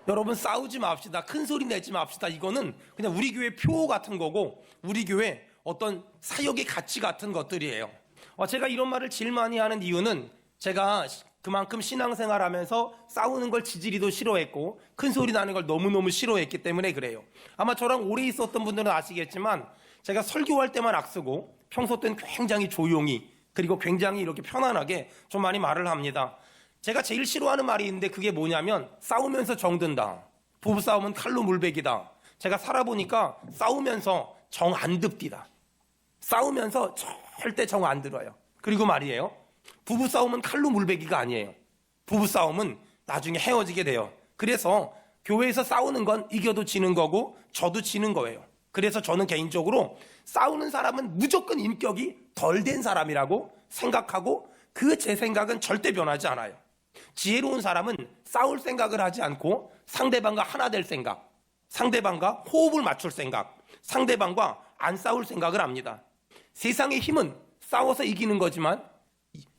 여러분 싸우지 맙시다. 큰 소리 내지 맙시다. 이거는 그냥 우리 교회 표 같은 거고 우리 교회 어떤 사역의 가치 같은 것들이에요. 제가 이런 말을 제일 많이 하는 이유는 제가 그만큼 신앙생활하면서 싸우는 걸 지지리도 싫어했고 큰 소리 나는 걸 너무너무 싫어했기 때문에 그래요. 아마 저랑 오래 있었던 분들은 아시겠지만 제가 설교할 때만 악쓰고 평소 때는 굉장히 조용히 그리고 굉장히 이렇게 편안하게 좀 많이 말을 합니다. 제가 제일 싫어하는 말이 있는데 그게 뭐냐면 싸우면서 정든다. 부부싸움은 칼로 물베기다. 제가 살아보니까 싸우면서 정 안 듭디다. 싸우면서 절대 정 안 들어요. 그리고 말이에요. 부부싸움은 칼로 물베기가 아니에요. 부부싸움은 나중에 헤어지게 돼요. 그래서 교회에서 싸우는 건 이겨도 지는 거고 저도 지는 거예요. 그래서 저는 개인적으로 싸우는 사람은 무조건 인격이 덜 된 사람이라고 생각하고 그 제 생각은 절대 변하지 않아요. 지혜로운 사람은 싸울 생각을 하지 않고 상대방과 하나 될 생각, 상대방과 호흡을 맞출 생각, 상대방과 안 싸울 생각을 합니다. 세상의 힘은 싸워서 이기는 거지만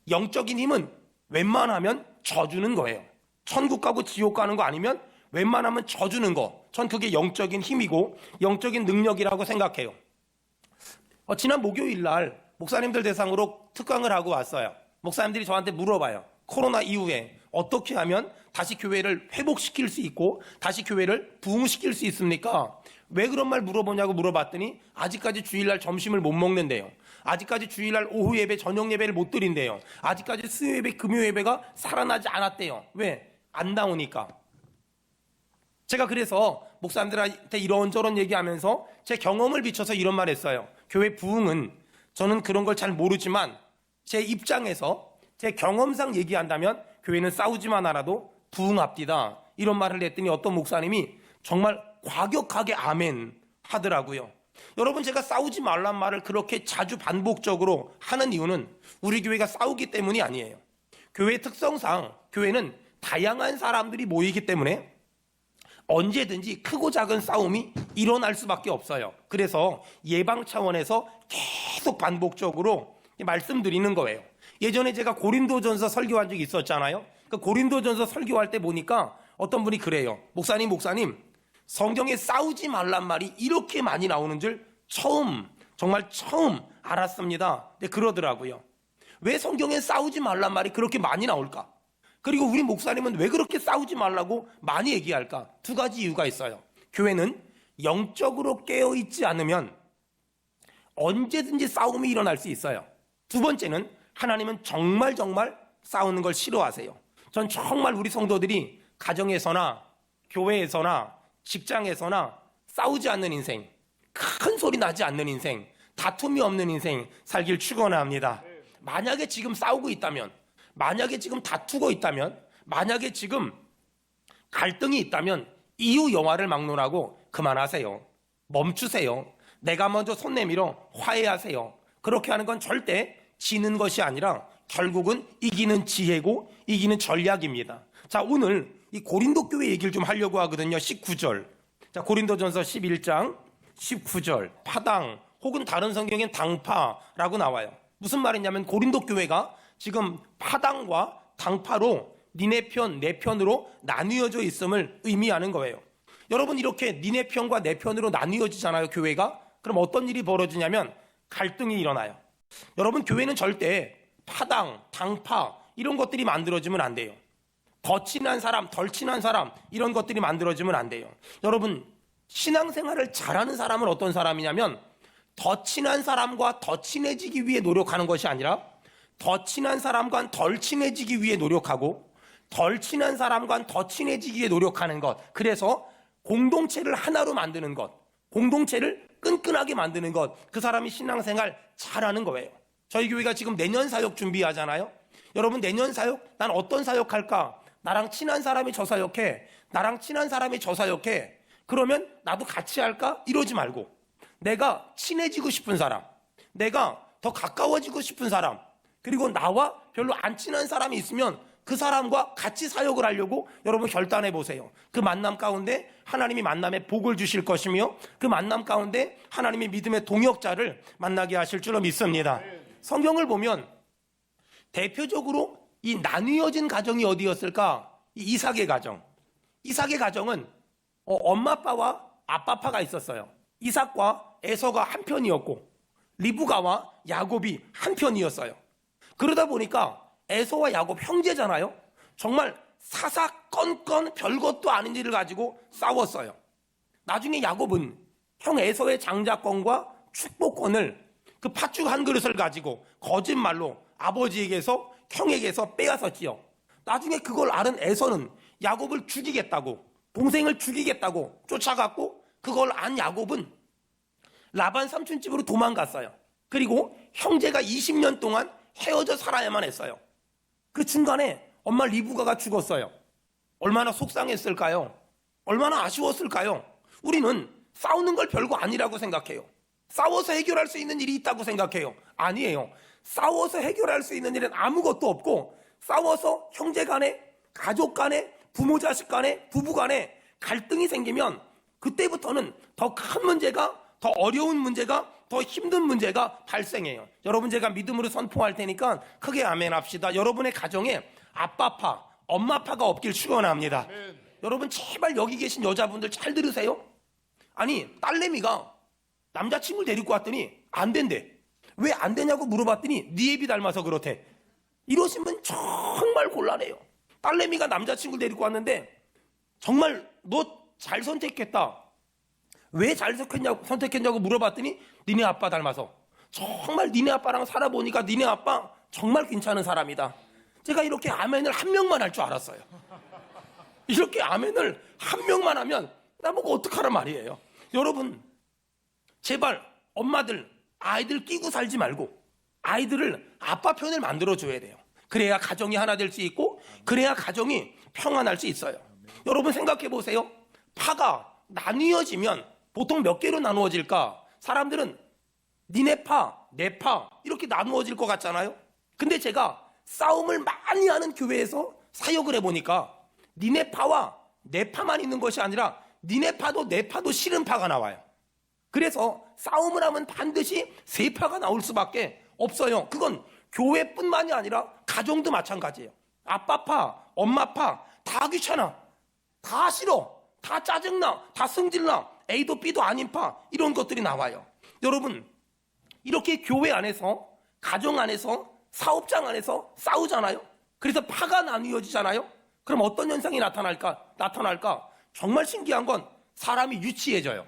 영적인 힘은 웬만하면 져주는 거예요. 천국 가고 지옥 가는 거 아니면 웬만하면 져주는 거. 전 그게 영적인 힘이고 영적인 능력이라고 생각해요. 지난 목요일 날 목사님들 대상으로 특강을 하고 왔어요. 목사님들이 저한테 물어봐요. 코로나 이후에 어떻게 하면 다시 교회를 회복시킬 수 있고 다시 교회를 부흥시킬 수 있습니까? 왜 그런 말 물어보냐고 물어봤더니 아직까지 주일날 점심을 못 먹는데요. 아직까지 주일날 오후 예배, 저녁 예배를 못 드린대요. 아직까지 수요 예배, 금요 예배가 살아나지 않았대요. 왜? 안 나오니까. 제가 그래서 목사님들한테 이런저런 얘기하면서 제 경험을 비춰서 이런 말 했어요. 교회 부흥은 저는 그런 걸 잘 모르지만 제 입장에서 제 경험상 얘기한다면 교회는 싸우지만 않아도 부흥합디다. 이런 말을 했더니 어떤 목사님이 정말 과격하게 아멘 하더라고요. 여러분, 제가 싸우지 말란 말을 그렇게 자주 반복적으로 하는 이유는 우리 교회가 싸우기 때문이 아니에요. 교회 특성상 교회는 다양한 사람들이 모이기 때문에 언제든지 크고 작은 싸움이 일어날 수밖에 없어요. 그래서 예방 차원에서 계속 반복적으로 말씀드리는 거예요. 예전에 제가 고린도전서 설교한 적이 있었잖아요. 그 고린도전서 설교할 때 보니까 어떤 분이 그래요. 목사님 성경에 싸우지 말란 말이 이렇게 많이 나오는 줄 정말 처음 알았습니다. 네, 그러더라고요. 왜 성경에 싸우지 말란 말이 그렇게 많이 나올까? 그리고 우리 목사님은 왜 그렇게 싸우지 말라고 많이 얘기할까? 두 가지 이유가 있어요. 교회는 영적으로 깨어있지 않으면 언제든지 싸움이 일어날 수 있어요. 두 번째는 하나님은 정말 싸우는 걸 싫어하세요. 전 정말 우리 성도들이 가정에서나 교회에서나 직장에서나 싸우지 않는 인생, 큰 소리 나지 않는 인생, 다툼이 없는 인생 살길 축원합니다. 만약에 지금 싸우고 있다면, 만약에 지금 다투고 있다면, 만약에 지금 갈등이 있다면 이유 영화를 막론하고 그만하세요. 멈추세요. 내가 먼저 손 내밀어 화해하세요. 그렇게 하는 건 절대 지는 것이 아니라 결국은 이기는 지혜고 이기는 전략입니다. 자, 오늘 이 고린도 교회 얘기를 좀 하려고 하거든요. 19절. 자, 고린도전서 11장 19절. 파당 혹은 다른 성경엔 당파라고 나와요. 무슨 말이냐면 고린도 교회가 지금 파당과 당파로 니네 편, 내 편으로 나뉘어져 있음을 의미하는 거예요. 여러분, 이렇게 니네 편과 내 편으로 나뉘어지잖아요, 교회가. 그럼 어떤 일이 벌어지냐면 갈등이 일어나요. 여러분, 교회는 절대 파당, 당파 이런 것들이 만들어지면 안 돼요. 더 친한 사람, 덜 친한 사람 이런 것들이 만들어지면 안 돼요. 여러분, 신앙생활을 잘하는 사람은 어떤 사람이냐면 더 친한 사람과 더 친해지기 위해 노력하는 것이 아니라 더 친한 사람과 덜 친해지기 위해 노력하고 덜 친한 사람과 더 친해지기 위해 노력하는 것. 그래서 공동체를 하나로 만드는 것, 공동체를 끈끈하게 만드는 것, 그 사람이 신앙생활 잘하는 거예요. 저희 교회가 지금 내년 사역 준비하잖아요. 여러분, 내년 사역 난 어떤 사역할까? 나랑 친한 사람이 저 사역해, 나랑 친한 사람이 저 사역해. 그러면 나도 같이 할까? 이러지 말고 내가 친해지고 싶은 사람, 내가 더 가까워지고 싶은 사람, 그리고 나와 별로 안 친한 사람이 있으면 그 사람과 같이 사역을 하려고 여러분 결단해 보세요. 그 만남 가운데 하나님이 만남에 복을 주실 것이며 그 만남 가운데 하나님이 믿음의 동역자를 만나게 하실 줄로 믿습니다. 성경을 보면 대표적으로 이 나뉘어진 가정이 어디였을까? 이 이삭의 가정. 이삭의 가정은 엄마 아빠와 아빠 아빠가 있었어요. 이삭과 에서가 한 편이었고 리브가와 야곱이 한 편이었어요. 그러다 보니까 에서와 야곱 형제잖아요. 정말 사사건건 별것도 아닌 일을 가지고 싸웠어요. 나중에 야곱은 형 에서의 장자권과 축복권을 그 팥죽 한 그릇을 가지고 거짓말로 아버지에게서 형에게서 빼앗았지요. 나중에 그걸 아는 에서는 야곱을 죽이겠다고, 동생을 죽이겠다고 쫓아갔고, 그걸 안 야곱은 라반 삼촌 집으로 도망갔어요. 그리고 형제가 20년 동안 헤어져 살아야만 했어요. 그 중간에 엄마 리브가가 죽었어요. 얼마나 속상했을까요? 얼마나 아쉬웠을까요? 우리는 싸우는 걸 별거 아니라고 생각해요. 싸워서 해결할 수 있는 일이 있다고 생각해요. 아니에요. 싸워서 해결할 수 있는 일은 아무것도 없고, 싸워서 형제 간에, 가족 간에, 부모 자식 간에, 부부 간에 갈등이 생기면 그때부터는 더 큰 문제가, 더 어려운 문제가, 더 힘든 문제가 발생해요. 여러분, 제가 믿음으로 선포할 테니까 크게 아멘 합시다. 여러분의 가정에 아빠파, 엄마파가 없길 축원합니다. 아멘. 여러분, 제발 여기 계신 여자분들 잘 들으세요. 아니, 딸내미가 남자친구를 데리고 왔더니 안 된대. 왜 안 되냐고 물어봤더니 네 애비 닮아서 그렇대. 이러시면 정말 곤란해요. 딸내미가 남자친구를 데리고 왔는데 정말 너 잘 선택했다. 왜 잘 선택했냐고 물어봤더니 니네 아빠 닮아서. 정말 니네 아빠랑 살아보니까 니네 아빠 정말 괜찮은 사람이다. 제가 이렇게 아멘을 한 명만 할 줄 알았어요. 이렇게 아멘을 한 명만 하면 나보고 어떡하란 말이에요. 여러분, 제발 엄마들 아이들 끼고 살지 말고 아이들을 아빠 편을 만들어줘야 돼요. 그래야 가정이 하나 될 수 있고, 그래야 가정이 평안할 수 있어요. 여러분, 생각해 보세요. 파가 나뉘어지면 보통 몇 개로 나누어질까? 사람들은 니네 파, 내 파 이렇게 나누어질 것 같잖아요. 근데 제가 싸움을 많이 하는 교회에서 사역을 해보니까 니네 파와 내 파만 있는 것이 아니라 니네 파도 내 파도 싫은 파가 나와요. 그래서 싸움을 하면 반드시 세 파가 나올 수밖에 없어요. 그건 교회뿐만이 아니라 가정도 마찬가지예요. 아빠 파, 엄마 파 다 귀찮아, 다 싫어, 다 짜증나, 다 승질나, A도 B도 아닌 파, 이런 것들이 나와요. 여러분, 이렇게 교회 안에서, 가정 안에서, 사업장 안에서 싸우잖아요. 그래서 파가 나뉘어지잖아요. 그럼 어떤 현상이 나타날까? 정말 신기한 건 사람이 유치해져요.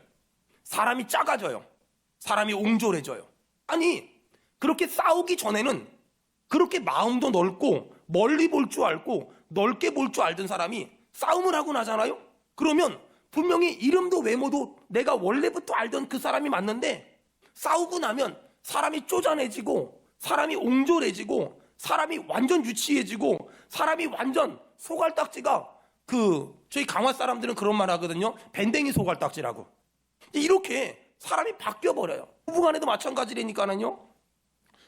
사람이 작아져요. 사람이 옹졸해져요. 아니, 그렇게 싸우기 전에는 그렇게 마음도 넓고 멀리 볼 줄 알고 넓게 볼 줄 알던 사람이 싸움을 하고 나잖아요. 그러면 분명히 이름도 외모도 내가 원래부터 알던 그 사람이 맞는데, 싸우고 나면 사람이 쪼잔해지고, 사람이 옹졸해지고, 사람이 완전 유치해지고, 사람이 완전 소갈딱지가, 저희 강화 사람들은 그런 말 하거든요. 밴댕이 소갈딱지라고. 이렇게 사람이 바뀌어버려요. 부부간에도 마찬가지라니까는요.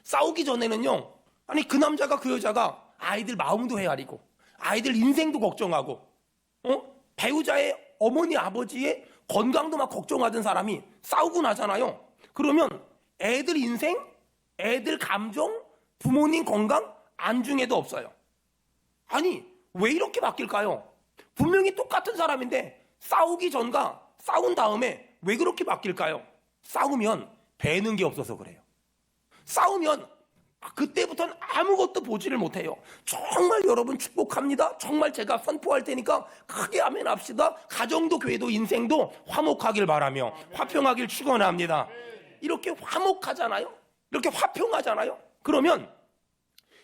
싸우기 전에는요, 아니 그 남자가 그 여자가 아이들 마음도 헤아리고 아이들 인생도 걱정하고 배우자의 어머니 아버지의 건강도 막 걱정하던 사람이 싸우고 나잖아요. 그러면 애들 인생, 애들 감정, 부모님 건강 안중에도 없어요. 아니 왜 이렇게 바뀔까요? 분명히 똑같은 사람인데 싸우기 전과 싸운 다음에 왜 그렇게 바뀔까요? 싸우면 배는 게 없어서 그래요. 싸우면 그때부터는 아무것도 보지를 못해요. 정말 여러분 축복합니다. 정말 제가 선포할 테니까 크게 아멘 합시다. 가정도 교회도 인생도 화목하길 바라며 화평하길 축원합니다. 이렇게 화목하잖아요. 이렇게 화평하잖아요. 그러면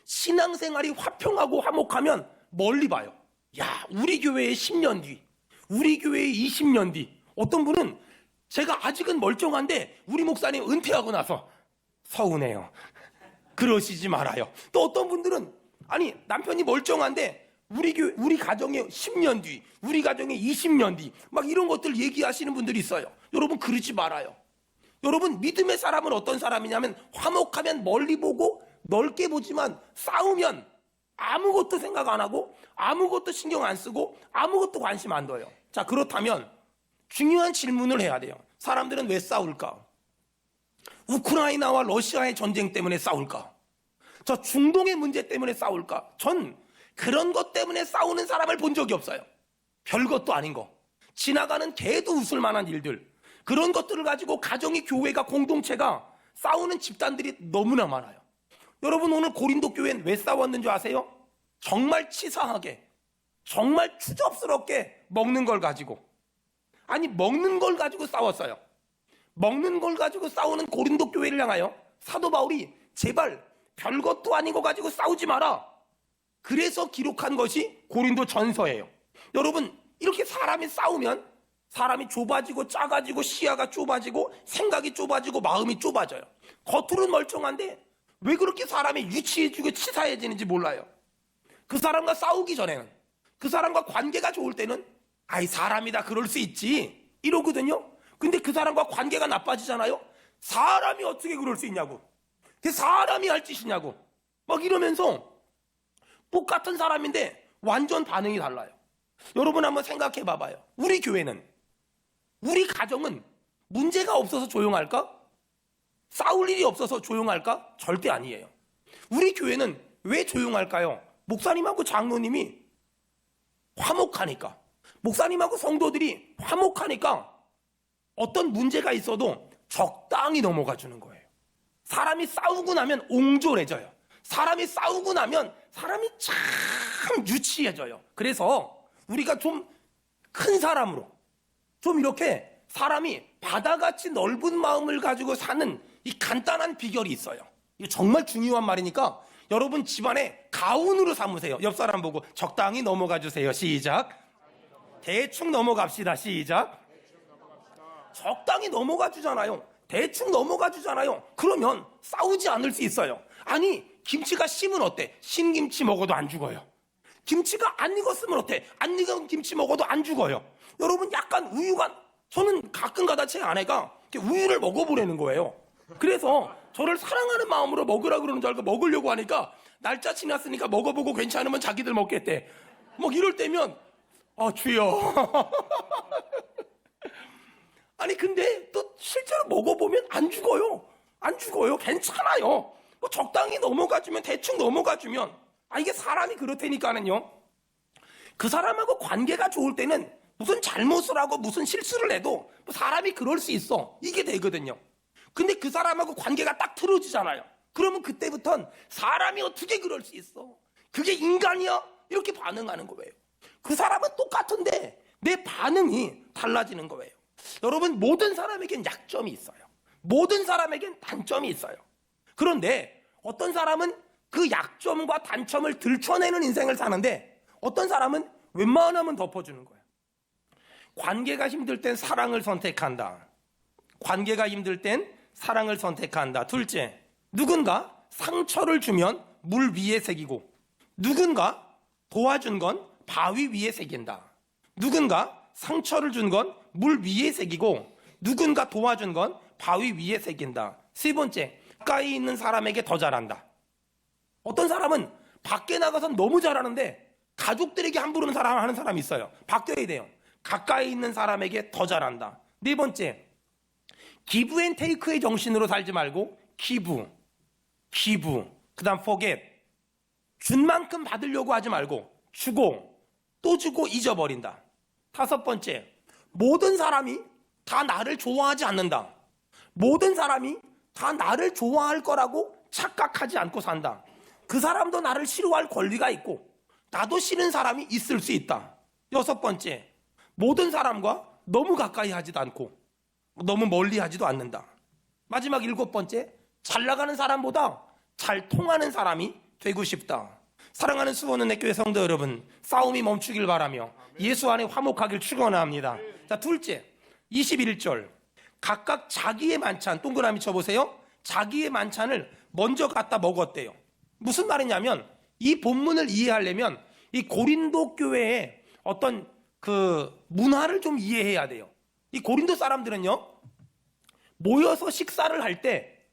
신앙생활이 화평하고 화목하면 멀리 봐요. 야, 우리 교회의 10년 뒤, 우리 교회의 20년 뒤. 어떤 분은 제가 아직은 멀쩡한데 우리 목사님 은퇴하고 나서 서운해요. 그러시지 말아요. 또 어떤 분들은 아니 남편이 멀쩡한데 우리 가정의 10년 뒤, 우리 가정의 20년 뒤 막 이런 것들 얘기하시는 분들이 있어요. 여러분 그러지 말아요. 여러분 믿음의 사람은 어떤 사람이냐면 화목하면 멀리 보고 넓게 보지만 싸우면 아무것도 생각 안 하고 아무것도 신경 안 쓰고 아무것도 관심 안 둬요. 자, 그렇다면 중요한 질문을 해야 돼요. 사람들은 왜 싸울까? 우크라이나와 러시아의 전쟁 때문에 싸울까? 저 중동의 문제 때문에 싸울까? 전 그런 것 때문에 싸우는 사람을 본 적이 없어요. 별것도 아닌 거, 지나가는 개도 웃을 만한 일들, 그런 것들을 가지고 가정이, 교회가, 공동체가 싸우는 집단들이 너무나 많아요. 여러분, 오늘 고린도 교회는 왜 싸웠는 줄 아세요? 정말 치사하게, 정말 추접스럽게 먹는 걸 가지고, 아니 먹는 걸 가지고 싸웠어요. 먹는 걸 가지고 싸우는 고린도 교회를 향하여 사도 바울이 제발 별것도 아닌 거 가지고 싸우지 마라, 그래서 기록한 것이 고린도 전서예요. 여러분, 이렇게 사람이 싸우면 사람이 좁아지고 작아지고 시야가 좁아지고 생각이 좁아지고 마음이 좁아져요. 겉으로는 멀쩡한데 왜 그렇게 사람이 유치해지고 치사해지는지 몰라요. 그 사람과 싸우기 전에는, 그 사람과 관계가 좋을 때는 아이 사람이다 그럴 수 있지 이러거든요. 근데 그 사람과 관계가 나빠지잖아요. 사람이 어떻게 그럴 수 있냐고, 그게 사람이 할 짓이냐고 막 이러면서 똑같은 사람인데 완전 반응이 달라요. 여러분 한번 생각해 봐봐요. 우리 교회는, 우리 가정은 문제가 없어서 조용할까? 싸울 일이 없어서 조용할까? 절대 아니에요. 우리 교회는 왜 조용할까요? 목사님하고 장로님이 화목하니까, 목사님하고 성도들이 화목하니까 어떤 문제가 있어도 적당히 넘어가 주는 거예요. 사람이 싸우고 나면 옹졸해져요. 사람이 싸우고 나면 사람이 참 유치해져요. 그래서 우리가 좀 큰 사람으로, 좀 이렇게 사람이 바다같이 넓은 마음을 가지고 사는 이 간단한 비결이 있어요. 이거 정말 중요한 말이니까 여러분 집안에 가훈으로 삼으세요. 옆 사람 보고 적당히 넘어가 주세요. 시작. 대충 넘어갑시다. 시작. 적당히 넘어가 주잖아요. 대충 넘어가 주잖아요. 그러면 싸우지 않을 수 있어요. 아니, 김치가 심은 어때? 신김치 먹어도 안 죽어요. 김치가 안 익었으면 어때? 안 익은 김치 먹어도 안 죽어요. 여러분, 약간 우유가, 저는 가끔가다 제 아내가 우유를 먹어보라는 거예요. 그래서 저를 사랑하는 마음으로 먹으라 그러는 줄 알고 먹으려고 하니까 날짜 지났으니까 먹어보고 괜찮으면 자기들 먹겠대. 뭐 이럴 때면 주여. 아니 근데 또 실제로 먹어보면 안 죽어요. 안 죽어요. 괜찮아요. 뭐 적당히 넘어가주면, 대충 넘어가주면. 이게 사람이 그렇다니까는요. 그 사람하고 관계가 좋을 때는 무슨 잘못을 하고 무슨 실수를 해도 사람이 그럴 수 있어, 이게 되거든요. 근데 그 사람하고 관계가 딱 틀어지잖아요. 그러면 그때부터는 사람이 어떻게 그럴 수 있어, 그게 인간이야, 이렇게 반응하는 거예요. 그 사람은 똑같은데 내 반응이 달라지는 거예요. 여러분, 모든 사람에겐 약점이 있어요. 모든 사람에겐 단점이 있어요. 그런데 어떤 사람은 그 약점과 단점을 들춰내는 인생을 사는데 어떤 사람은 웬만하면 덮어주는 거예요. 관계가 힘들 땐 사랑을 선택한다. 관계가 힘들 땐 사랑을 선택한다. 둘째, 누군가 상처를 주면 물 위에 새기고, 누군가 도와준 건 바위 위에 새긴다. 누군가 상처를 준 건 물 위에 새기고, 누군가 도와준 건 바위 위에 새긴다. 세 번째, 가까이 있는 사람에게 더 잘한다. 어떤 사람은 밖에 나가서 너무 잘하는데 가족들에게 함부로 하는 사람이 있어요. 바뀌어야 돼요. 가까이 있는 사람에게 더 잘한다. 네 번째, 기브 앤 테이크의 정신으로 살지 말고 기부, 그 다음 forget, 준 만큼 받으려고 하지 말고 주고 또 주고 잊어버린다. 다섯 번째, 모든 사람이 다 나를 좋아하지 않는다. 모든 사람이 다 나를 좋아할 거라고 착각하지 않고 산다. 그 사람도 나를 싫어할 권리가 있고 나도 싫은 사람이 있을 수 있다. 여섯 번째, 모든 사람과 너무 가까이 하지도 않고 너무 멀리 하지도 않는다. 마지막 일곱 번째, 잘 나가는 사람보다 잘 통하는 사람이 되고 싶다. 사랑하는 수원은혜교회 성도 여러분, 싸움이 멈추길 바라며 예수 안에 화목하길 축원합니다. 자, 둘째, 21절, 각각 자기의 만찬, 동그라미 쳐보세요. 자기의 만찬을 먼저 갖다 먹었대요. 무슨 말이냐면 이 본문을 이해하려면 이 고린도 교회의 어떤 그 문화를 좀 이해해야 돼요. 이 고린도 사람들은요, 모여서 식사를 할 때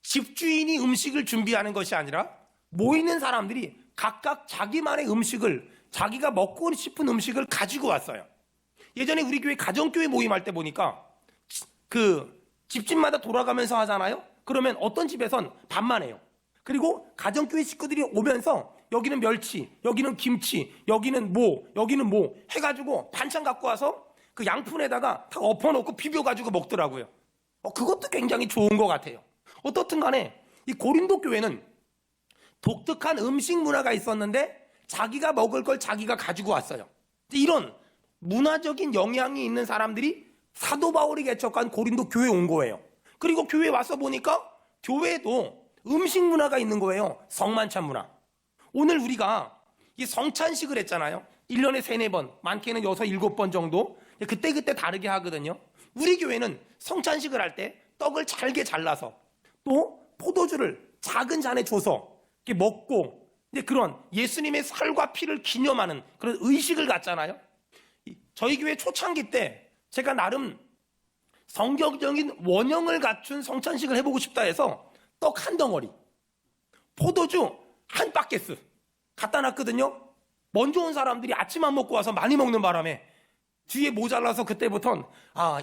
집주인이 음식을 준비하는 것이 아니라 모이는 사람들이 각각 자기만의 음식을, 자기가 먹고 싶은 음식을 가지고 왔어요. 예전에 우리 교회 가정교회 모임할 때 보니까 그 집집마다 돌아가면서 하잖아요. 그러면 어떤 집에선 밥만 해요. 그리고 가정교회 식구들이 오면서 여기는 멸치, 여기는 김치, 여기는 여기는 해가지고 반찬 갖고 와서 그 양푼에다가 다 엎어놓고 비벼가지고 먹더라고요. 그것도 굉장히 좋은 것 같아요. 어떻든 간에 이 고린도 교회는 독특한 음식 문화가 있었는데 자기가 먹을 걸 자기가 가지고 왔어요. 이런 문화적인 영향이 있는 사람들이 사도 바울이 개척한 고린도 교회에 온 거예요. 그리고 교회에 와서 보니까 교회에도 음식 문화가 있는 거예요. 성만찬 문화. 오늘 우리가 이 성찬식을 했잖아요. 1년에 3-4번, 많게는 6, 7번 정도. 그때그때 다르게 하거든요. 우리 교회는 성찬식을 할 때 떡을 잘게 잘라서 또 포도주를 작은 잔에 줘서 이렇게 먹고 이제 그런 예수님의 살과 피를 기념하는 그런 의식을 갖잖아요. 저희 교회 초창기 때 제가 나름 성경적인 원형을 갖춘 성찬식을 해보고 싶다 해서 떡 한 덩어리, 포도주 한 바켓스 갖다 놨거든요. 먼저 온 사람들이 아침 안 먹고 와서 많이 먹는 바람에 뒤에 모자라서 그때부터는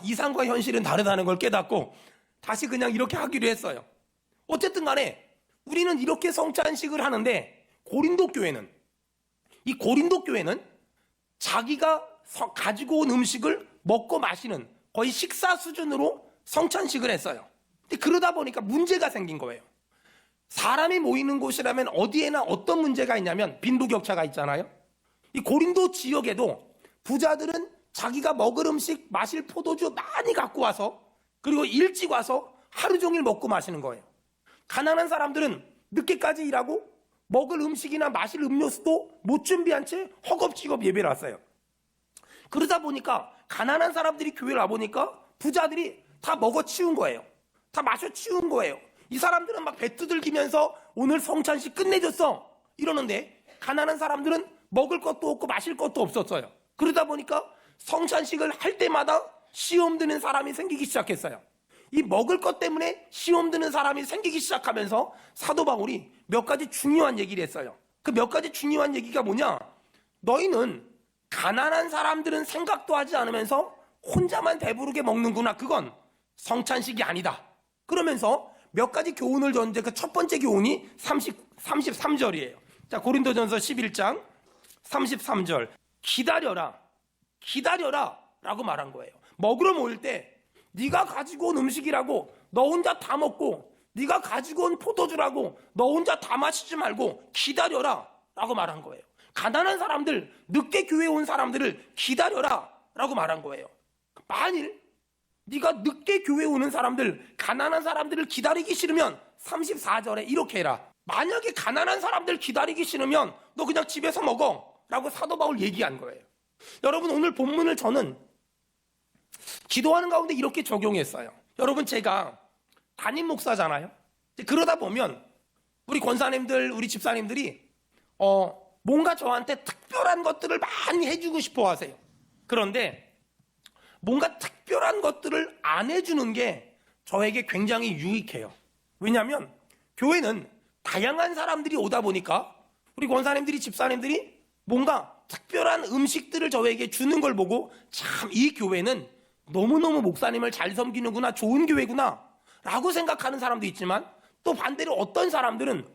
이상과 현실은 다르다는 걸 깨닫고 다시 그냥 이렇게 하기로 했어요. 어쨌든 간에 우리는 이렇게 성찬식을 하는데 고린도 교회는 자기가 가지고 온 음식을 먹고 마시는 거의 식사 수준으로 성찬식을 했어요. 근데 그러다 보니까 문제가 생긴 거예요. 사람이 모이는 곳이라면 어디에나 어떤 문제가 있냐면 빈부격차가 있잖아요. 이 고린도 지역에도 부자들은 자기가 먹을 음식, 마실 포도주 많이 갖고 와서 그리고 일찍 와서 하루 종일 먹고 마시는 거예요. 가난한 사람들은 늦게까지 일하고 먹을 음식이나 마실 음료수도 못 준비한 채 허겁지겁 예배를 왔어요. 그러다 보니까 가난한 사람들이 교회를 와보니까 부자들이 다 먹어 치운 거예요. 다 마셔 치운 거예요. 이 사람들은 막 배 두들기면서 오늘 성찬식 끝내줬어 이러는데 가난한 사람들은 먹을 것도 없고 마실 것도 없었어요. 그러다 보니까 성찬식을 할 때마다 시험 드는 사람이 생기기 시작했어요. 이 먹을 것 때문에 시험 드는 사람이 생기기 시작하면서 사도 바울이 몇 가지 중요한 얘기를 했어요. 그 몇 가지 중요한 얘기가 뭐냐? 너희는 가난한 사람들은 생각도 하지 않으면서 혼자만 배부르게 먹는구나. 그건 성찬식이 아니다. 그러면서 몇 가지 교훈을 줬는데 그 첫 번째 교훈이 33절이에요. 자, 고린도전서 11장 33절. 기다려라 라고 말한 거예요. 먹으러 모일 때 네가 가지고 온 음식이라고 너 혼자 다 먹고 네가 가지고 온 포도주라고 너 혼자 다 마시지 말고 기다려라 라고 말한 거예요. 가난한 사람들, 늦게 교회에 온 사람들을 기다려라 라고 말한 거예요. 만일 네가 늦게 교회에 오는 사람들, 가난한 사람들을 기다리기 싫으면 34절에 이렇게 해라. 만약에 가난한 사람들 기다리기 싫으면 너 그냥 집에서 먹어 라고 사도 바울 얘기한 거예요. 여러분, 오늘 본문을 저는 기도하는 가운데 이렇게 적용했어요. 여러분, 제가 담임 목사잖아요. 그러다 보면 우리 권사님들, 우리 집사님들이 뭔가 저한테 특별한 것들을 많이 해주고 싶어 하세요. 그런데 뭔가 특별한 것들을 안 해주는 게 저에게 굉장히 유익해요. 왜냐하면 교회는 다양한 사람들이 오다 보니까 우리 권사님들이, 집사님들이 뭔가 특별한 음식들을 저에게 주는 걸 보고 참 이 교회는 너무너무 목사님을 잘 섬기는구나, 좋은 교회구나 라고 생각하는 사람도 있지만 또 반대로 어떤 사람들은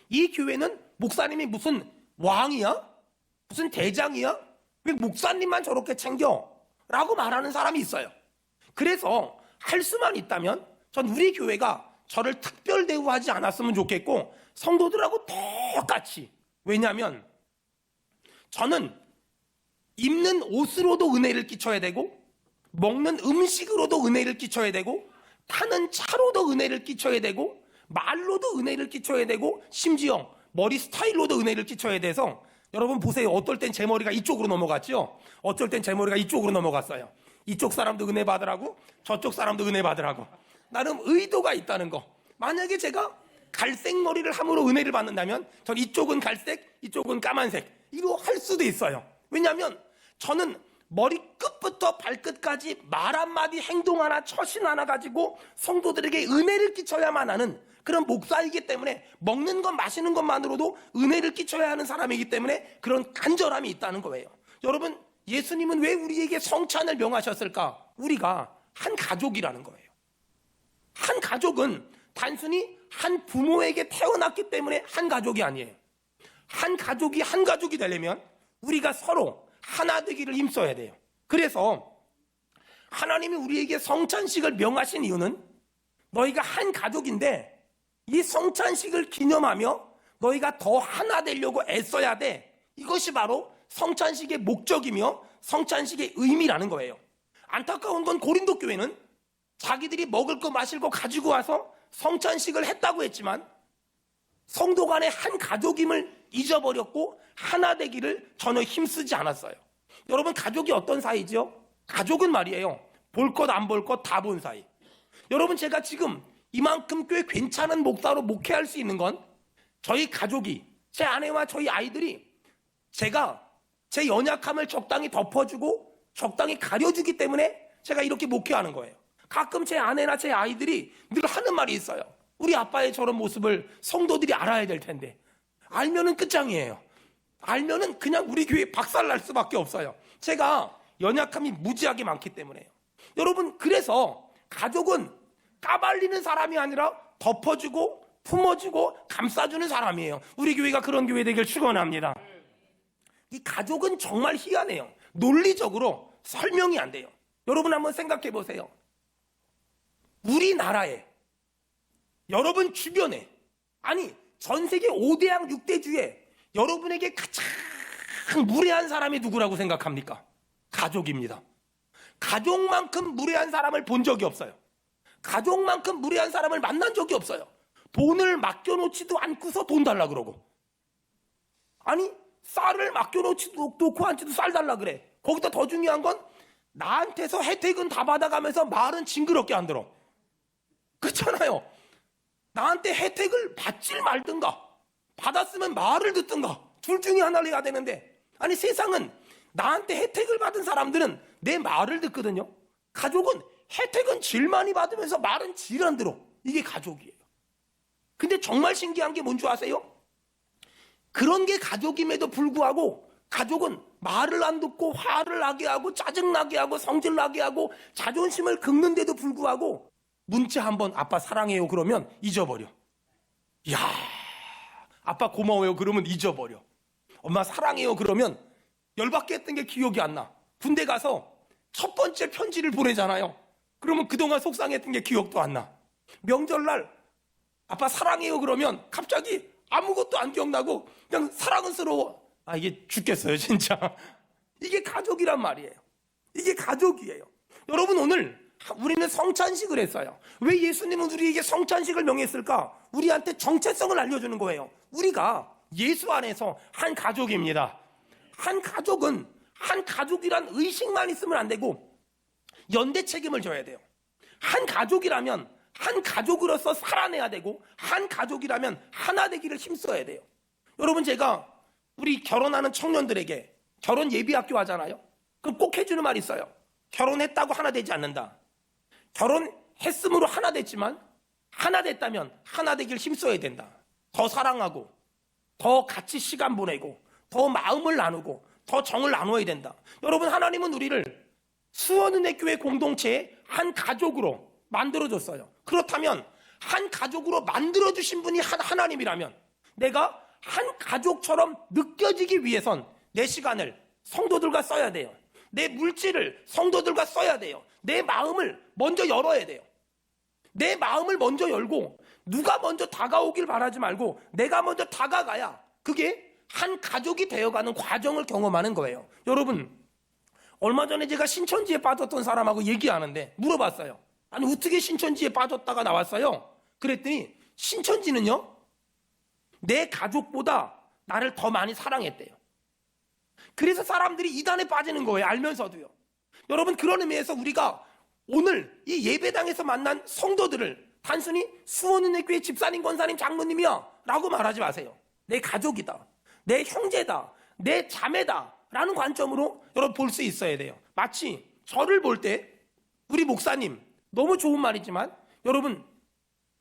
이 교회는 목사님이 무슨 왕이야? 무슨 대장이야? 왜 목사님만 저렇게 챙겨? 라고 말하는 사람이 있어요. 그래서 할 수만 있다면 전 우리 교회가 저를 특별 대우하지 않았으면 좋겠고 성도들하고 똑같이. 왜냐하면 저는 입는 옷으로도 은혜를 끼쳐야 되고 먹는 음식으로도 은혜를 끼쳐야 되고 타는 차로도 은혜를 끼쳐야 되고 말로도 은혜를 끼쳐야 되고 심지어 머리 스타일로도 은혜를 끼쳐야 돼서 여러분 보세요. 어떨 땐 제 머리가 이쪽으로 넘어갔죠. 어쩔 땐 제 머리가 이쪽으로 넘어갔어요. 이쪽 사람도 은혜 받으라고 저쪽 사람도 은혜 받으라고 나름 의도가 있다는 거. 만약에 제가 갈색 머리를 함으로 은혜를 받는다면 전 이쪽은 갈색 이쪽은 까만색 이로 할 수도 있어요. 왜냐하면 저는 머리 끝부터 발끝까지 말 한마디 행동 하나 처신 하나 가지고 성도들에게 은혜를 끼쳐야만 하는 그런 목사이기 때문에 먹는 것 마시는 것만으로도 은혜를 끼쳐야 하는 사람이기 때문에 그런 간절함이 있다는 거예요. 여러분, 예수님은 왜 우리에게 성찬을 명하셨을까? 우리가 한 가족이라는 거예요. 한 가족은 단순히 한 부모에게 태어났기 때문에 한 가족이 아니에요. 한 가족이 되려면 우리가 서로 하나 되기를 힘써야 돼요. 그래서 하나님이 우리에게 성찬식을 명하신 이유는 너희가 한 가족인데 이 성찬식을 기념하며 너희가 더 하나 되려고 애써야 돼. 이것이 바로 성찬식의 목적이며 성찬식의 의미라는 거예요. 안타까운 건 고린도 교회는 자기들이 먹을 거 마실 거 가지고 와서 성찬식을 했다고 했지만 성도 간의 한 가족임을 잊어버렸고 하나 되기를 전혀 힘쓰지 않았어요. 여러분, 가족이 어떤 사이죠? 가족은 말이에요, 볼 것 안 볼 것 다 본 사이. 여러분, 제가 지금 이만큼 꽤 괜찮은 목사로 목회할 수 있는 건 저희 가족이, 제 아내와 저희 아이들이 제가 제 연약함을 적당히 덮어주고 적당히 가려주기 때문에 제가 이렇게 목회하는 거예요. 가끔 제 아내나 제 아이들이 늘 하는 말이 있어요. 우리 아빠의 저런 모습을 성도들이 알아야 될 텐데. 알면은 끝장이에요. 알면은 그냥 우리 교회 박살날 수밖에 없어요. 제가 연약함이 무지하게 많기 때문에요. 여러분, 그래서 가족은 까발리는 사람이 아니라 덮어주고 품어주고 감싸주는 사람이에요. 우리 교회가 그런 교회 되길 축원합니다. 이 가족은 정말 희한해요. 논리적으로 설명이 안 돼요. 여러분 한번 생각해 보세요. 우리나라에, 여러분 주변에, 아니 전 세계 5대양 6대주에 여러분에게 가장 무례한 사람이 누구라고 생각합니까? 가족입니다. 가족만큼 무례한 사람을 본 적이 없어요. 가족만큼 무례한 사람을 만난 적이 없어요. 돈을 맡겨놓지도 않고서 돈 달라 그러고, 아니 쌀을 맡겨놓고 않지도 쌀 달라 그래. 거기다 더 중요한 건 나한테서 혜택은 다 받아가면서 말은 징그럽게 안 들어. 그렇잖아요. 나한테 혜택을 받질 말든가 받았으면 말을 듣든가 둘 중에 하나를 해야 되는데, 아니 세상은 나한테 혜택을 받은 사람들은 내 말을 듣거든요. 가족은 혜택은 질 많이 받으면서 말은 질 안 들어. 이게 가족이에요. 근데 정말 신기한 게 뭔지 아세요? 그런 게 가족임에도 불구하고 가족은 말을 안 듣고 화를 나게 하고 짜증나게 하고 성질나게 하고 자존심을 긁는데도 불구하고 문자 한번 아빠 사랑해요 그러면 잊어버려. 야, 아빠 고마워요 그러면 잊어버려. 엄마 사랑해요 그러면 열받게 했던 게 기억이 안 나. 군대 가서 첫 번째 편지를 보내잖아요. 그러면 그동안 속상했던 게 기억도 안 나. 명절날 아빠 사랑해요 그러면 갑자기 아무것도 안 기억나고 그냥 사랑스러워. 아, 이게 죽겠어요 진짜. 이게 가족이란 말이에요. 이게 가족이에요. 여러분, 오늘 우리는 성찬식을 했어요. 왜 예수님은 우리에게 성찬식을 명했을까? 우리한테 정체성을 알려주는 거예요. 우리가 예수 안에서 한 가족입니다. 한 가족은 한 가족이란 의식만 있으면 안 되고 연대 책임을 져야 돼요. 한 가족이라면 한 가족으로서 살아내야 되고 한 가족이라면 하나 되기를 힘써야 돼요. 여러분, 제가 우리 결혼하는 청년들에게 결혼 예비학교 하잖아요. 그럼 꼭 해주는 말이 있어요. 결혼했다고 하나 되지 않는다. 결혼했으므로 하나 됐지만 하나 됐다면 하나 되길 힘써야 된다. 더 사랑하고 더 같이 시간 보내고 더 마음을 나누고 더 정을 나누어야 된다. 여러분, 하나님은 우리를 수원은혜교회 공동체의 한 가족으로 만들어줬어요. 그렇다면 한 가족으로 만들어주신 분이 하나님이라면 내가 한 가족처럼 느껴지기 위해선 내 시간을 성도들과 써야 돼요. 내 물질을 성도들과 써야 돼요. 내 마음을 먼저 열어야 돼요. 내 마음을 먼저 열고 누가 먼저 다가오길 바라지 말고 내가 먼저 다가가야 그게 한 가족이 되어가는 과정을 경험하는 거예요. 여러분, 얼마 전에 제가 신천지에 빠졌던 사람하고 얘기하는데 물어봤어요. 아니 어떻게 신천지에 빠졌다가 나왔어요? 그랬더니 신천지는요 내 가족보다 나를 더 많이 사랑했대요. 그래서 사람들이 이단에 빠지는 거예요. 알면서도요. 여러분, 그런 의미에서 우리가 오늘 이 예배당에서 만난 성도들을 단순히 수원은혜교회 집사님, 권사님, 장로님이야 라고 말하지 마세요. 내 가족이다, 내 형제다, 내 자매다 라는 관점으로 여러분 볼 수 있어야 돼요. 마치 저를 볼 때 우리 목사님, 너무 좋은 말이지만 여러분,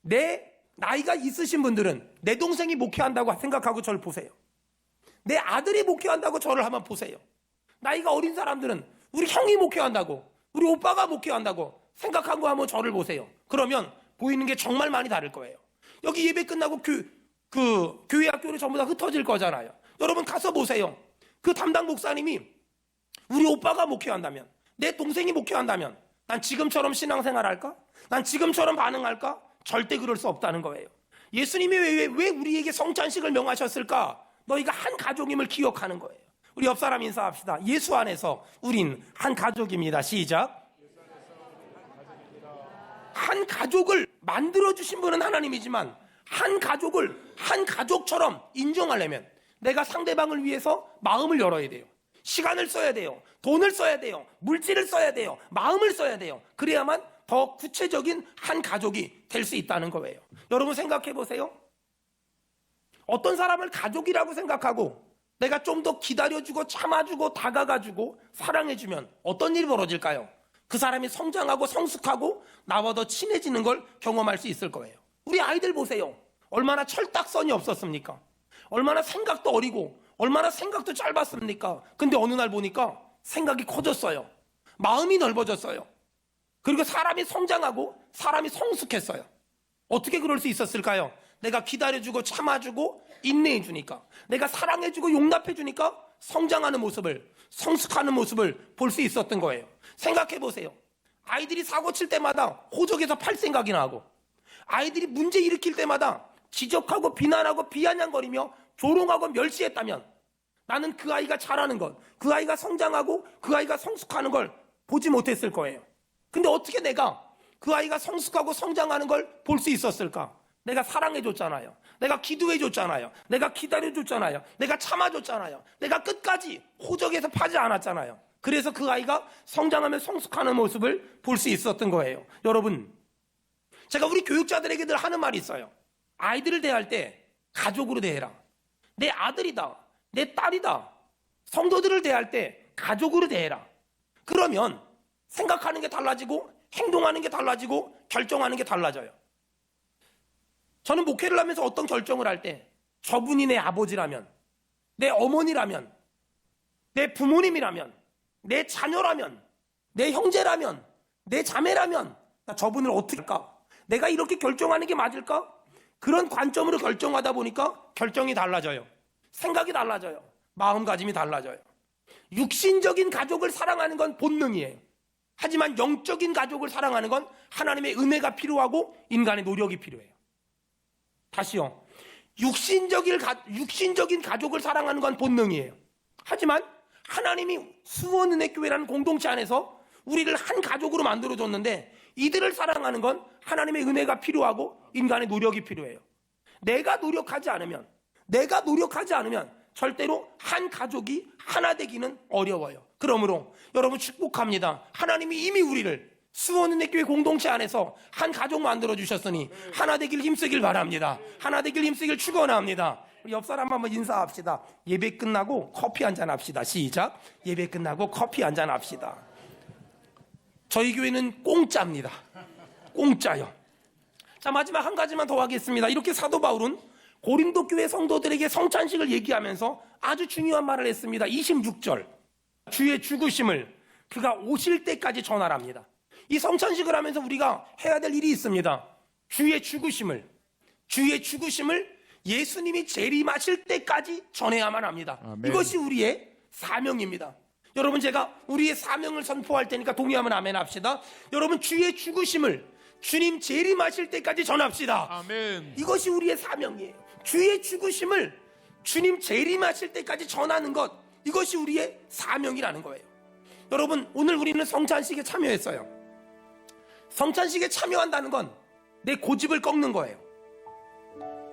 내 나이가 있으신 분들은 내 동생이 목회한다고 생각하고 저를 보세요. 내 아들이 목회한다고 저를 한번 보세요. 나이가 어린 사람들은 우리 형이 목회한다고, 우리 오빠가 목회한다고 생각하고 한번 저를 보세요. 그러면 보이는 게 정말 많이 다를 거예요. 여기 예배 끝나고 교회 학교로 전부 다 흩어질 거잖아요. 여러분 가서 보세요. 그 담당 목사님이 우리 오빠가 목회한다면, 내 동생이 목회한다면 난 지금처럼 신앙생활 할까? 난 지금처럼 반응할까? 절대 그럴 수 없다는 거예요. 예수님이 왜 우리에게 성찬식을 명하셨을까? 너희가 한 가족임을 기억하는 거예요. 우리 옆 사람 인사합시다. 예수 안에서 우린 한 가족입니다. 시작. 한 가족을 만들어주신 분은 하나님이지만 한 가족을 한 가족처럼 인정하려면 내가 상대방을 위해서 마음을 열어야 돼요. 시간을 써야 돼요. 돈을 써야 돼요. 물질을 써야 돼요. 마음을 써야 돼요. 그래야만 더 구체적인 한 가족이 될 수 있다는 거예요. 여러분 생각해 보세요. 어떤 사람을 가족이라고 생각하고 내가 좀 더 기다려주고 참아주고 다가가주고 사랑해주면 어떤 일이 벌어질까요? 그 사람이 성장하고 성숙하고 나와 더 친해지는 걸 경험할 수 있을 거예요. 우리 아이들 보세요. 얼마나 철딱선이 없었습니까? 얼마나 생각도 어리고 얼마나 생각도 짧았습니까? 근데 어느 날 보니까 생각이 커졌어요. 마음이 넓어졌어요. 그리고 사람이 성장하고 사람이 성숙했어요. 어떻게 그럴 수 있었을까요? 내가 기다려주고 참아주고 인내해주니까, 내가 사랑해주고 용납해주니까 성장하는 모습을, 성숙하는 모습을 볼 수 있었던 거예요. 생각해보세요. 아이들이 사고 칠 때마다 호적에서 팔 생각이 나고, 아이들이 문제 일으킬 때마다 지적하고 비난하고 비아냥거리며 조롱하고 멸시했다면 나는 그 아이가 잘하는 것, 그 아이가 성장하고 그 아이가 성숙하는 걸 보지 못했을 거예요. 근데 어떻게 내가 그 아이가 성숙하고 성장하는 걸 볼 수 있었을까? 내가 사랑해줬잖아요. 내가 기도해줬잖아요. 내가 기다려줬잖아요. 내가 참아줬잖아요. 내가 끝까지 호적에서 파지 않았잖아요. 그래서 그 아이가 성장하며 성숙하는 모습을 볼 수 있었던 거예요. 여러분, 제가 우리 교육자들에게 늘 하는 말이 있어요. 아이들을 대할 때 가족으로 대해라. 내 아들이다, 내 딸이다. 성도들을 대할 때 가족으로 대해라. 그러면 생각하는 게 달라지고 행동하는 게 달라지고 결정하는 게 달라져요. 저는 목회를 하면서 어떤 결정을 할 때 저분이 내 아버지라면, 내 어머니라면, 내 부모님이라면, 내 자녀라면, 내 형제라면, 내 자매라면 나 저분을 어떻게 할까? 내가 이렇게 결정하는 게 맞을까? 그런 관점으로 결정하다 보니까 결정이 달라져요. 생각이 달라져요. 마음가짐이 달라져요. 육신적인 가족을 사랑하는 건 본능이에요. 하지만 영적인 가족을 사랑하는 건 하나님의 은혜가 필요하고 인간의 노력이 필요해요. 다시요. 육신적인 가족을 사랑하는 건 본능이에요. 하지만 하나님이 수원은혜교회라는 공동체 안에서 우리를 한 가족으로 만들어줬는데 이들을 사랑하는 건 하나님의 은혜가 필요하고 인간의 노력이 필요해요. 내가 노력하지 않으면 절대로 한 가족이 하나 되기는 어려워요. 그러므로 여러분 축복합니다. 하나님이 이미 우리를 수원은혜교회 공동체 안에서 한 가족 만들어주셨으니 하나 되길 힘쓰길 바랍니다. 하나 되길 힘쓰길 축원합니다. 우리 옆 사람 한번 인사합시다. 예배 끝나고 커피 한잔 합시다. 시작. 예배 끝나고 커피 한잔 합시다. 저희 교회는 공짜입니다. 공짜요. 자, 마지막 한 가지만 더 하겠습니다. 이렇게 사도 바울은 고린도 교회 성도들에게 성찬식을 얘기하면서 아주 중요한 말을 했습니다. 26절. 주의 죽으심을 그가 오실 때까지 전하랍니다. 이 성찬식을 하면서 우리가 해야 될 일이 있습니다. 주의 죽으심을 예수님이 재림하실 때까지 전해야만 합니다. 아멘. 이것이 우리의 사명입니다. 여러분, 제가 우리의 사명을 선포할 테니까 동의하면 아멘 합시다. 여러분, 주의 죽으심을 주님 재림하실 때까지 전합시다. 아멘. 이것이 우리의 사명이에요. 주의 죽으심을 주님 재림하실 때까지 전하는 것, 이것이 우리의 사명이라는 거예요. 여러분, 오늘 우리는 성찬식에 참여했어요. 성찬식에 참여한다는 건 내 고집을 꺾는 거예요.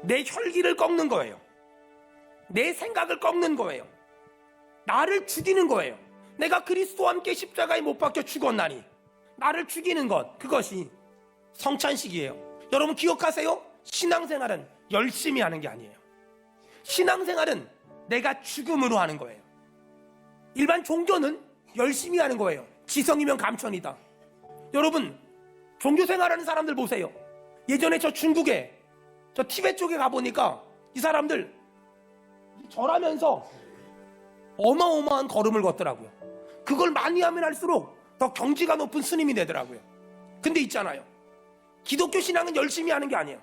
내 혈기를 꺾는 거예요. 내 생각을 꺾는 거예요. 나를 죽이는 거예요. 내가 그리스도와 함께 십자가에 못 박혀 죽었나니 나를 죽이는 것, 그것이 성찬식이에요. 여러분 기억하세요. 신앙생활은 열심히 하는 게 아니에요. 신앙생활은 내가 죽음으로 하는 거예요. 일반 종교는 열심히 하는 거예요. 지성이면 감천이다. 여러분, 종교생활하는 사람들 보세요. 예전에 저 중국에, 저 티베트 쪽에 가보니까 이 사람들 절하면서 어마어마한 걸음을 걷더라고요. 그걸 많이 하면 할수록 더 경지가 높은 스님이 되더라고요. 근데 있잖아요, 기독교 신앙은 열심히 하는 게 아니에요.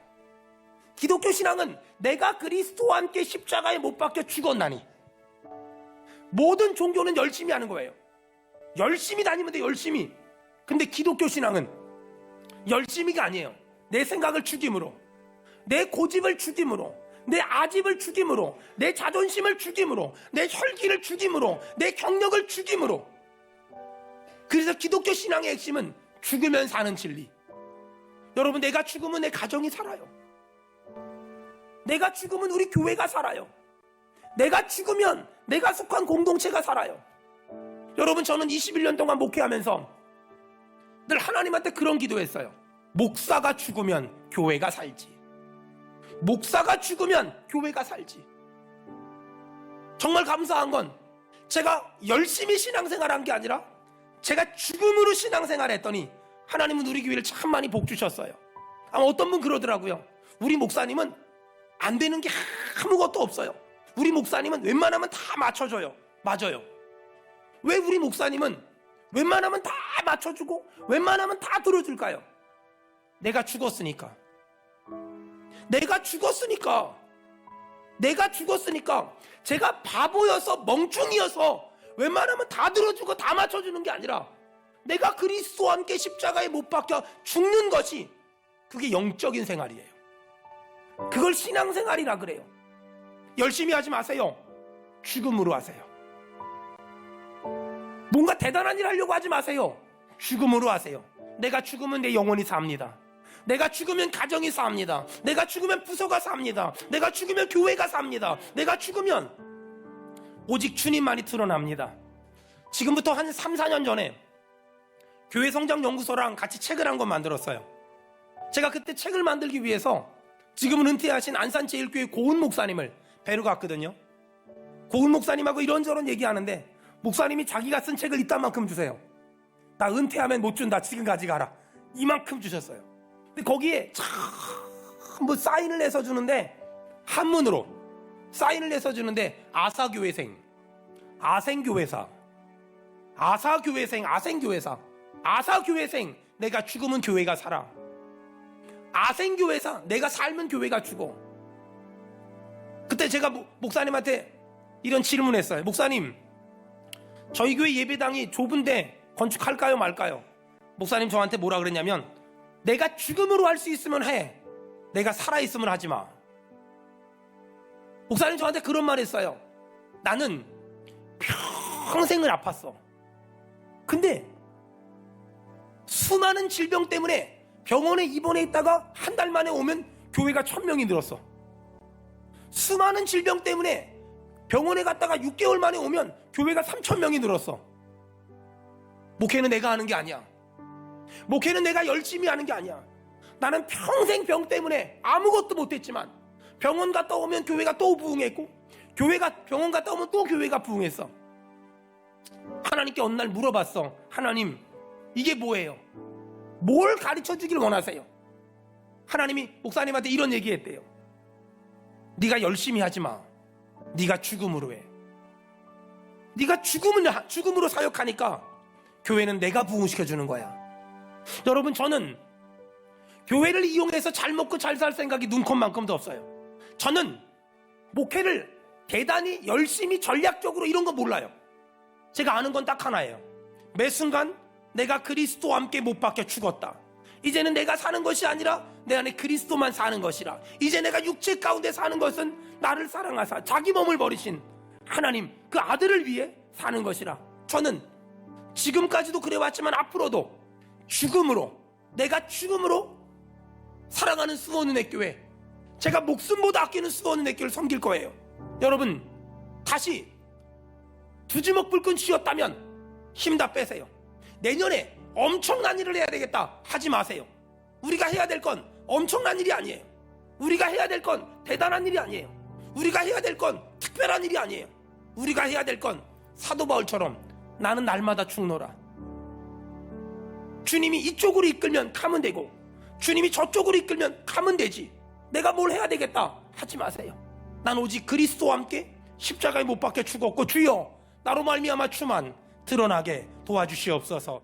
기독교 신앙은 내가 그리스도와 함께 십자가에 못 박혀 죽었나니 모든 종교는 열심히 하는 거예요. 열심히 다니면 돼, 열심히. 근데 기독교 신앙은 열심히가 아니에요. 내 생각을 죽임으로, 내 고집을 죽임으로, 내 아집을 죽임으로, 내 자존심을 죽임으로, 내 혈기를 죽임으로, 내 경력을 죽임으로. 그래서 기독교 신앙의 핵심은 죽으면 사는 진리. 여러분, 내가 죽으면 내 가정이 살아요. 내가 죽으면 우리 교회가 살아요. 내가 죽으면 내가 속한 공동체가 살아요. 여러분, 저는 21년 동안 목회하면서 늘 하나님한테 그런 기도했어요. 목사가 죽으면 교회가 살지. 목사가 죽으면 교회가 살지. 정말 감사한 건 제가 열심히 신앙생활한 게 아니라 제가 죽음으로 신앙생활했더니 하나님은 우리 교회를 참 많이 복 주셨어요. 아마 어떤 분 그러더라고요. 우리 목사님은 안 되는 게 아무것도 없어요. 우리 목사님은 웬만하면 다 맞춰줘요. 맞아요. 왜 우리 목사님은 웬만하면 다 맞춰주고 웬만하면 다 들어줄까요? 내가 죽었으니까. 내가 죽었으니까. 내가 죽었으니까. 제가 바보여서 멍충이어서 웬만하면 다 들어주고 다 맞춰주는 게 아니라 내가 그리스도와 함께 십자가에 못 박혀 죽는 것이 그게 영적인 생활이에요. 그걸 신앙생활이라 그래요. 열심히 하지 마세요. 죽음으로 하세요. 뭔가 대단한 일 하려고 하지 마세요. 죽음으로 하세요. 내가 죽으면 내 영혼이 삽니다. 내가 죽으면 가정이 삽니다. 내가 죽으면 부서가 삽니다. 내가 죽으면 교회가 삽니다. 내가 죽으면 오직 주님만이 드러납니다. 지금부터 한 3, 4년 전에 교회 성장 연구소랑 같이 책을 한 권 만들었어요. 제가 그때 책을 만들기 위해서 지금은 은퇴하신 안산제일교회 고은 목사님을 뵈러 갔거든요. 고은 목사님하고 이런저런 얘기하는데 목사님이 자기가 쓴 책을 이딴 만큼 주세요. 나 은퇴하면 못 준다. 지금 가져가라. 이만큼 주셨어요. 근데 거기에 뭐 사인을 내서 주는데 한문으로 사인을 내서 주는데 아사교회생, 아생교회사, 아사교회생, 아생교회사, 아사교회생, 내가 죽으면 교회가 살아. 아생교회사, 내가 살면 교회가 죽어. 그때 제가 목사님한테 이런 질문했어요. 목사님, 저희 교회 예배당이 좁은데 건축할까요 말까요? 목사님 저한테 뭐라 그랬냐면 내가 죽음으로 할 수 있으면 해. 내가 살아있으면 하지 마. 목사님 저한테 그런 말 했어요. 나는 평생을 아팠어. 근데 수많은 질병 때문에 병원에 입원해 있다가 한 달 만에 오면 교회가 1000명이 늘었어. 수많은 질병 때문에 병원에 갔다가 6개월 만에 오면 교회가 3000명이 늘었어. 목회는 내가 하는 게 아니야. 목회는 내가 열심히 하는 게 아니야. 나는 평생 병 때문에 아무것도 못했지만 병원 갔다 오면 교회가 또 부흥했고 병원 갔다 오면 또 교회가 부흥했어. 하나님께 어느 날 물어봤어. 하나님, 이게 뭐예요? 뭘 가르쳐 주길 원하세요? 하나님이 목사님한테 이런 얘기했대요. 네가 열심히 하지 마. 네가 죽음으로 해. 네가 죽음으로 사역하니까 교회는 내가 부흥시켜주는 거야. 여러분, 저는 교회를 이용해서 잘 먹고 잘 살 생각이 눈컵만큼도 없어요. 저는 목회를 대단히 열심히 전략적으로 이런 거 몰라요. 제가 아는 건 딱 하나예요. 매 순간 내가 그리스도와 함께 못 박혀 죽었다. 이제는 내가 사는 것이 아니라 내 안에 그리스도만 사는 것이라. 이제 내가 육체 가운데 사는 것은 나를 사랑하사 자기 몸을 버리신 하나님 그 아들을 위해 사는 것이라. 저는 지금까지도 그래왔지만 앞으로도 내가 죽음으로 사랑하는 수원은혜 교회, 제가 목숨보다 아끼는 수원은혜 교회를 섬길 거예요. 여러분, 다시 두 주먹 불끈 쥐었다면 힘 다 빼세요. 내년에 엄청난 일을 해야 되겠다 하지 마세요. 우리가 해야 될 건 엄청난 일이 아니에요. 우리가 해야 될 건 대단한 일이 아니에요. 우리가 해야 될 건 특별한 일이 아니에요. 우리가 해야 될 건 사도 바울처럼 나는 날마다 죽노라. 주님이 이쪽으로 이끌면 가면 되고 주님이 저쪽으로 이끌면 가면 되지. 내가 뭘 해야 되겠다 하지 마세요. 난 오직 그리스도와 함께 십자가에 못 박혀 죽었고 주여 나로 말미암아 주만 드러나게 도와주시옵소서.